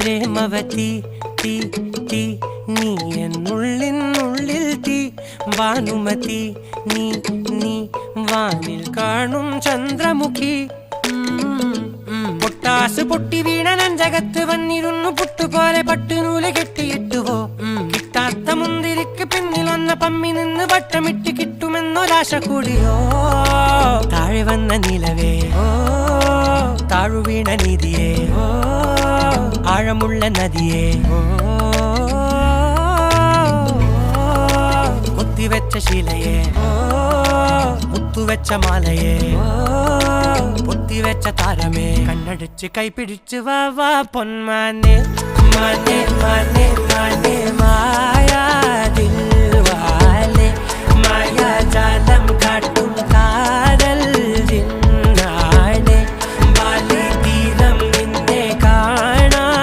പ്രേമവതി തീ തീ നീ എന്നുള്ളിൽ തീ ഭാനുമതി നീ നീ വാനിൽ കാണും ചന്ദ്രമുഖി പൊട്ടാസ് പൊട്ടി വീണ നഞ്ചകത്ത് വന്നിരുന്നു പുട്ടുപോലെ പട്ടുനൂല് കെട്ടിയിട്ടുവോ കിട്ടാത്ത മുന്തിരിക്ക് പിന്നിലൊന്ന പമ്മി നിന്ന് വട്ടമിട്ട് കിട്ടുമെന്നൊരാശ കൂടിയോ താഴെ വന്ന നിലവേ ഓ താഴു വീണ നിധിയേ ഓ ആഴമുള്ള നദിയേ ഓ കൊത്തിവെച്ച ശിലയേ ഓ മുത്തുവെച്ച മാലയേ ഓ പൊത്തിവെച്ച താരമേ കണ്ണടിച്ച് കൈപിടിച്ച് വാ വാ പൊന്മാനെ മാനെ മാനെ മാനെ മായ